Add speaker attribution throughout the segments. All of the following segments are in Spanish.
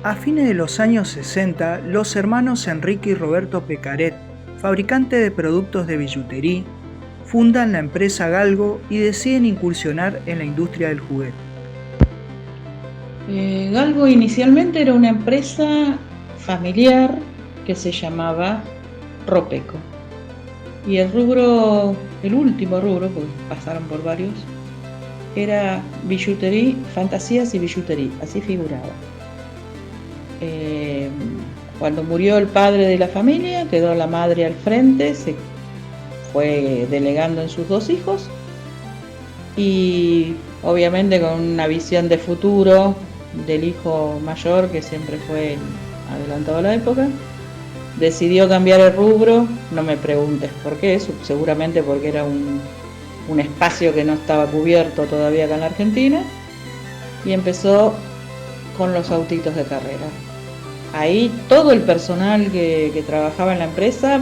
Speaker 1: A fines de los años 60, los hermanos Enrique y Roberto Pecaret, fabricantes de productos de billutería, fundan la empresa Galgo y deciden incursionar en la industria del juguete.
Speaker 2: Galgo inicialmente era una empresa familiar que se llamaba Ropeco. Y el último rubro, porque pasaron por varios, era billutería, fantasías y billutería, así figuraba. Cuando murió el padre de la familia, quedó la madre al frente, se fue delegando en sus dos hijos y obviamente con una visión de futuro del hijo mayor, que siempre fue adelantado a la época, decidió cambiar el rubro. No me preguntes por qué, seguramente porque era un espacio que no estaba cubierto todavía acá en la Argentina, y empezó con los autitos de carrera. Ahí todo el personal que trabajaba en la empresa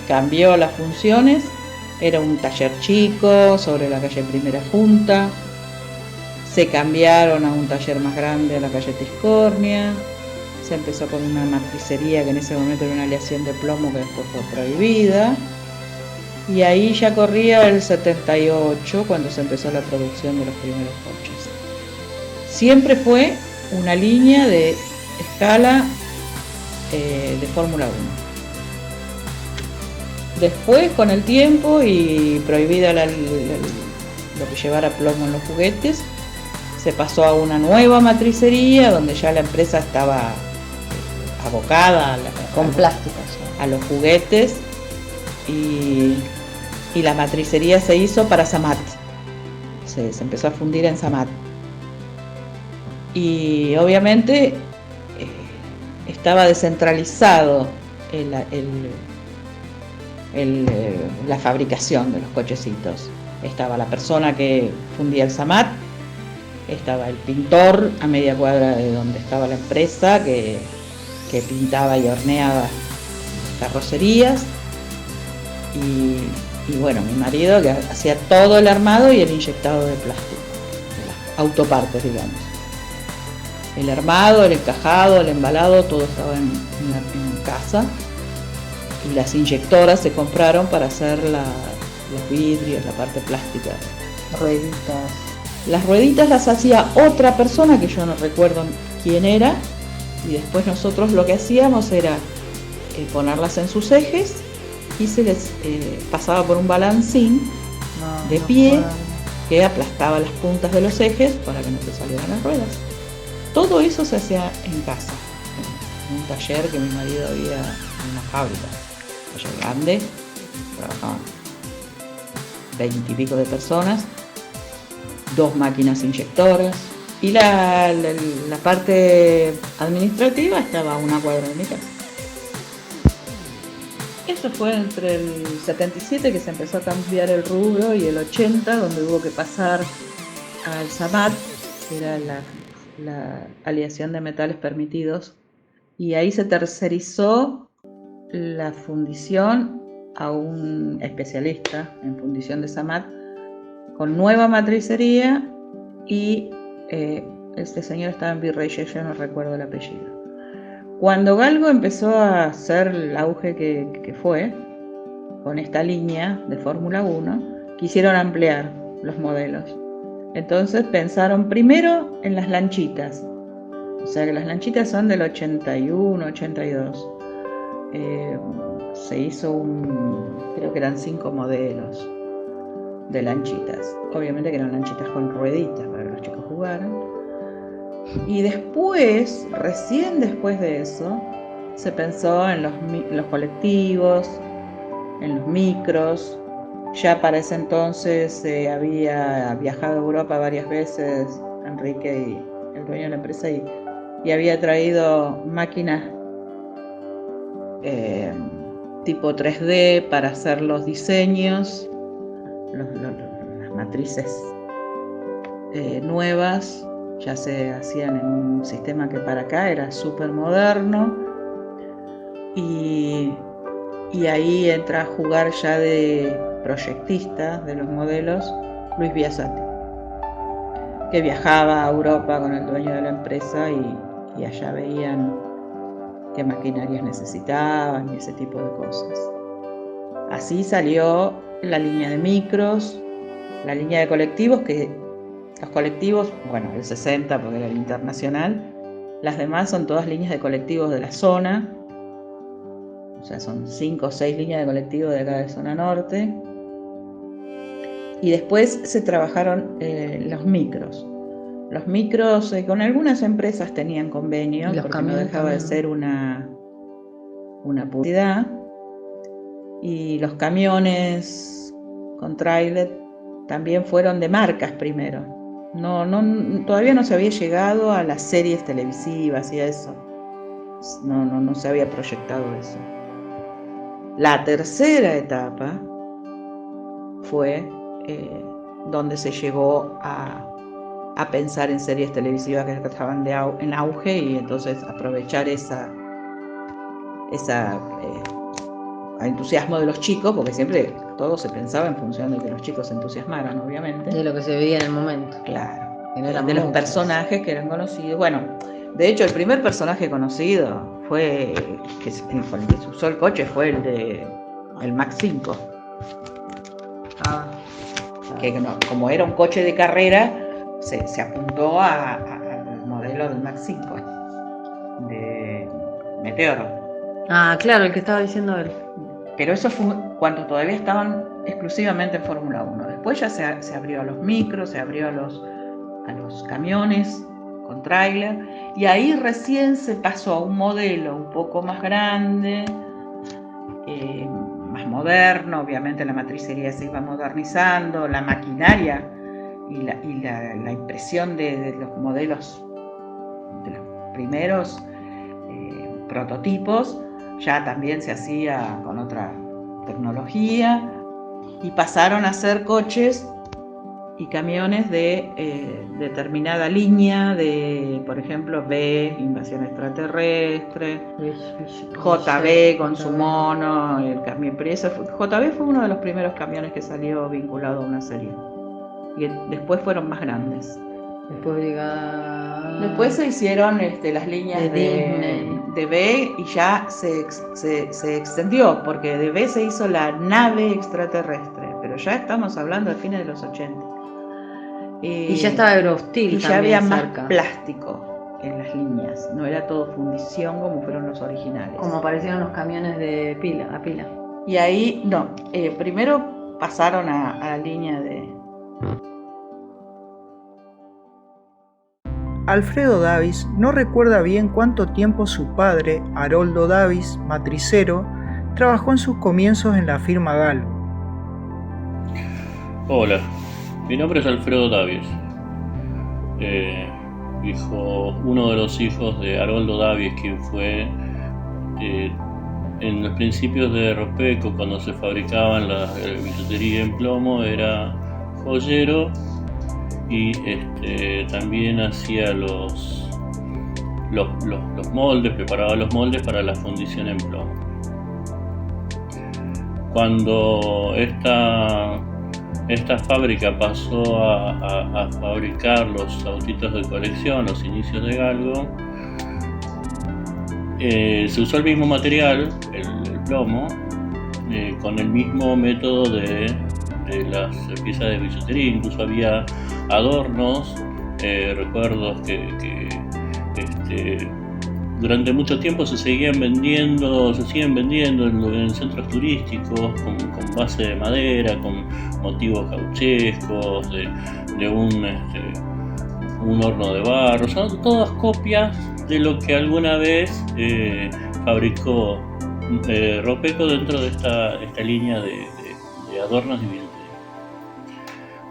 Speaker 2: cambió las funciones. Era un taller chico sobre la calle Primera Junta, se cambiaron a un taller más grande a la calle Tiscornia, se empezó con una matricería que en ese momento era una aleación de plomo que después fue prohibida, y ahí ya corría el 78 cuando se empezó la producción de los primeros coches. Siempre fue una línea de escala de Fórmula 1. Después, con el tiempo y prohibida lo que llevara plomo en los juguetes, se pasó a una nueva matricería donde ya la empresa estaba abocada
Speaker 3: con plásticos
Speaker 2: a los juguetes, y la matricería se hizo para Samat. Se empezó a fundir en Samat. Y obviamente estaba descentralizado la fabricación de los cochecitos. Estaba la persona que fundía el Samat, estaba el pintor a media cuadra de donde estaba la empresa que pintaba y horneaba carrocerías, y bueno, mi marido que hacía todo el armado y el inyectado de plástico, de las autopartes, digamos. El armado, el encajado, el embalado, todo estaba en casa, y las inyectoras se compraron para hacer los vidrios, la parte plástica.
Speaker 3: Rueditas.
Speaker 2: Las rueditas las hacía otra persona que yo no recuerdo quién era, y después nosotros lo que hacíamos era ponerlas en sus ejes y se les pasaba por un balancín de pie que aplastaba las puntas de los ejes para que no se salieran las ruedas. Todo eso se hacía en casa, en un taller que mi marido había en una fábrica, un taller grande, trabajaban 20 y pico de personas, 2 máquinas inyectoras, y la parte administrativa estaba a una cuadra de mi casa. Eso fue entre el 77, que se empezó a cambiar el rubro, y el 80, donde hubo que pasar al SAMAT, que era la aleación de metales permitidos, y ahí se tercerizó la fundición a un especialista en fundición de SAMAT con nueva matricería, y este señor estaba en Virreyes, yo no recuerdo el apellido. Cuando Galgo empezó a hacer el auge que fue con esta línea de Fórmula 1, quisieron ampliar los modelos. Entonces pensaron primero en las lanchitas, o sea que las lanchitas son del 81, 82. Se hizo creo que eran 5 modelos de lanchitas. Obviamente que eran lanchitas con rueditas para que los chicos jugaran. Y después, recién después de eso, se pensó en los colectivos, en los micros. Ya para ese entonces había viajado a Europa varias veces Enrique, el dueño de la empresa, y había traído máquinas tipo 3D para hacer los diseños, las matrices nuevas. Ya se hacían en un sistema que para acá era súper moderno, y ahí entra a jugar ya de proyectista de los modelos Luis Biasati, que viajaba a Europa con el dueño de la empresa y allá veían qué maquinarias necesitaban y ese tipo de cosas. Así salió la línea de micros, la línea de colectivos, que los colectivos, bueno, el 60 porque era el internacional, las demás son todas líneas de colectivos de la zona, o sea, son 5 o 6 líneas de colectivos de acá de zona norte. Y después se trabajaron los micros. Los micros con algunas empresas tenían convenio, porque no dejaba de ser una publicidad. Y los camiones con tráiler también fueron de marcas primero. Todavía no se había llegado a las series televisivas y a eso. No se había proyectado eso. La tercera etapa fue donde se llegó a pensar en series televisivas que estaban en auge, y entonces aprovechar esa entusiasmo de los chicos, porque siempre todo se pensaba en función de que los chicos se entusiasmaran, obviamente.
Speaker 3: De lo que se veía en el momento.
Speaker 2: Claro.
Speaker 3: No
Speaker 2: de los personajes que eran conocidos. Bueno, de hecho el primer personaje conocido fue con el que se usó el coche fue el Max 5. Que como era un coche de carrera, se apuntó al modelo del Max 5 de Meteoro.
Speaker 3: Claro, el que estaba diciendo él.
Speaker 2: Pero eso fue cuando todavía estaban exclusivamente en Fórmula 1. Después ya se abrió a los micros, se abrió a los camiones con tráiler, y ahí recién se pasó a un modelo un poco más grande, más moderno. Obviamente la matricería se iba modernizando, la maquinaria y la impresión de los modelos, de los primeros prototipos, ya también se hacía con otra tecnología, y pasaron a ser coches y camiones de determinada línea, de, por ejemplo, B, invasión extraterrestre, JB con su mono, el camión. Pero JB fue uno de los primeros camiones que salió vinculado a una serie, y después fueron más grandes. Después se hicieron las líneas de B, y ya se extendió, porque de B se hizo la nave extraterrestre, pero ya estamos hablando de fines de los 80.
Speaker 3: Y ya estaba Eurosteel,
Speaker 2: y ya había más plástico en las líneas, no era todo fundición como fueron los originales.
Speaker 3: Como aparecieron los camiones de pila.
Speaker 2: Y ahí, primero pasaron a la línea de...
Speaker 1: Alfredo Davis no recuerda bien cuánto tiempo su padre, Haroldo Davis, matricero, trabajó en sus comienzos en la firma Galgo.
Speaker 4: Hola, mi nombre es Alfredo Davis, uno de los hijos de Haroldo Davis, quien fue en los principios de Ropeco, cuando se fabricaban la bisutería en plomo, era joyero, y también hacía los moldes, preparaba los moldes para la fundición en plomo. Cuando esta fábrica pasó a fabricar los autitos de colección, los inicios de Galgo, se usó el mismo material, el plomo, con el mismo método de las piezas de bisutería. Incluso había adornos, recuerdos que durante mucho tiempo se siguen vendiendo en centros turísticos con base de madera, con motivos gauchescos, de un horno de barro. Son todas copias de lo que alguna vez fabricó Ropeco dentro de esta línea de adornos y bisutería.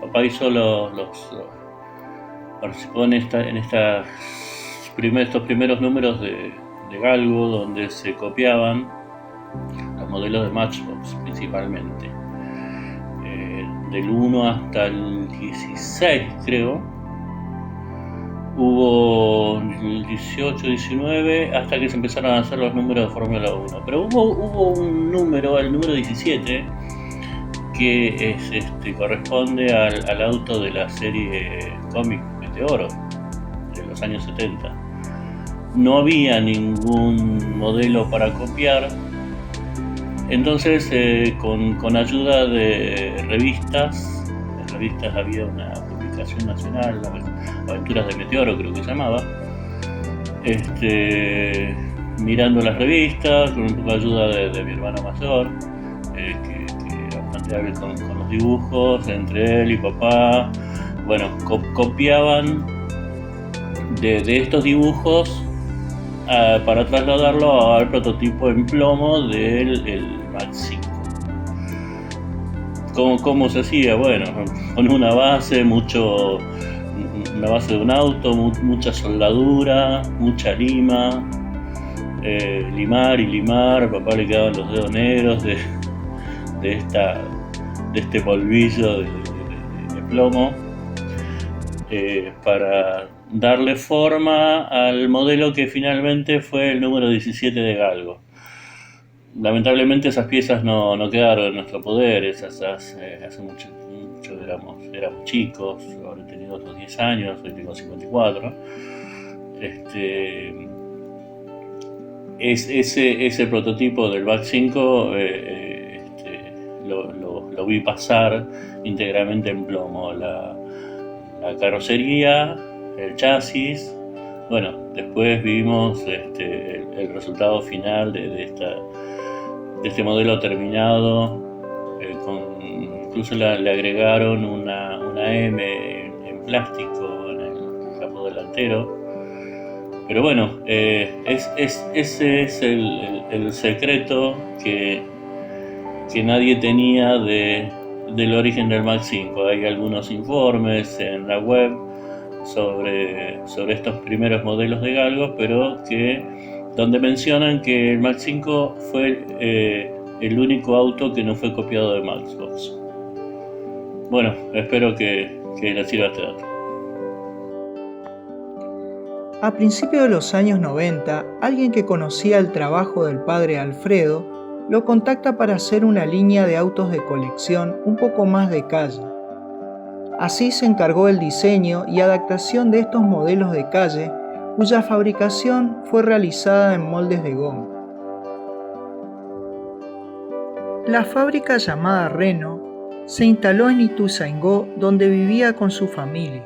Speaker 4: Papá hizo participó en estos primeros números de Galgo, donde se copiaban los modelos de Matchbox principalmente, del 1 hasta el 16 creo. Hubo el 18, 19, hasta que se empezaron a hacer los números de Fórmula 1. Pero hubo un número, el número 17, que corresponde al auto de la serie cómic Meteoro de los años 70, no había ningún modelo para copiar. Entonces, con ayuda de revistas, en revistas había una publicación nacional, las Aventuras de Meteoro creo que se llamaba, mirando las revistas, con un poco de ayuda de mi hermano mayor, que era bastante hábil con los dibujos, entre él y papá, bueno, copiaban de estos dibujos para trasladarlo al prototipo en plomo del Mac 5. ¿Cómo se hacía? Bueno, con una base de un auto, mucha soldadura, mucha lima, limar y limar. A papá le quedaban los dedos negros de este polvillo de plomo, para darle forma al modelo que finalmente fue el número 17 de Galgo. Lamentablemente esas piezas no quedaron en nuestro poder, hace mucho éramos chicos, habré tenido otros 10 años, hoy tengo 54. Ese prototipo del Mac 5 lo vi pasar íntegramente en plomo, la carrocería, el chasis. Bueno, después vimos el resultado final de este modelo terminado, incluso le agregaron una M en plástico en el capó delantero. Pero bueno, ese es el secreto que nadie tenía del origen del Mac 5. Hay algunos informes en la web sobre estos primeros modelos de Galgo, pero donde mencionan que el Mac 5 fue el único auto que no fue copiado de Matchbox. Bueno, espero que les sirva este dato.
Speaker 1: A principios de los años 90, alguien que conocía el trabajo del padre Alfredo lo contacta para hacer una línea de autos de colección un poco más de calle. Así se encargó el diseño y adaptación de estos modelos de calle, cuya fabricación fue realizada en moldes de goma. La fábrica llamada Renault se instaló en Ituzaingó, donde vivía con su familia.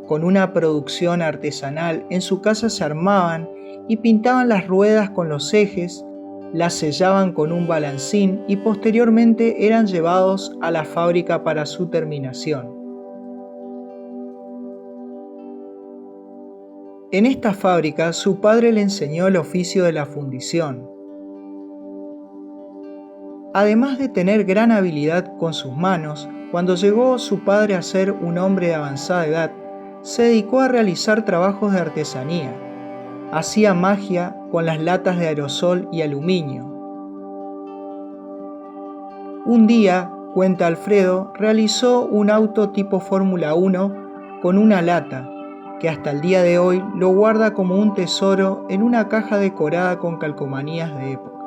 Speaker 1: Con una producción artesanal, en su casa se armaban y pintaban las ruedas con los ejes, las sellaban con un balancín y posteriormente eran llevados a la fábrica para su terminación. En esta fábrica su padre le enseñó el oficio de la fundición. Además de tener gran habilidad con sus manos, cuando llegó su padre a ser un hombre de avanzada edad, se dedicó a realizar trabajos de artesanía. Hacía magia con las latas de aerosol y aluminio. Un día, cuenta Alfredo, realizó un auto tipo Fórmula 1 con una lata, que hasta el día de hoy lo guarda como un tesoro en una caja decorada con calcomanías de época.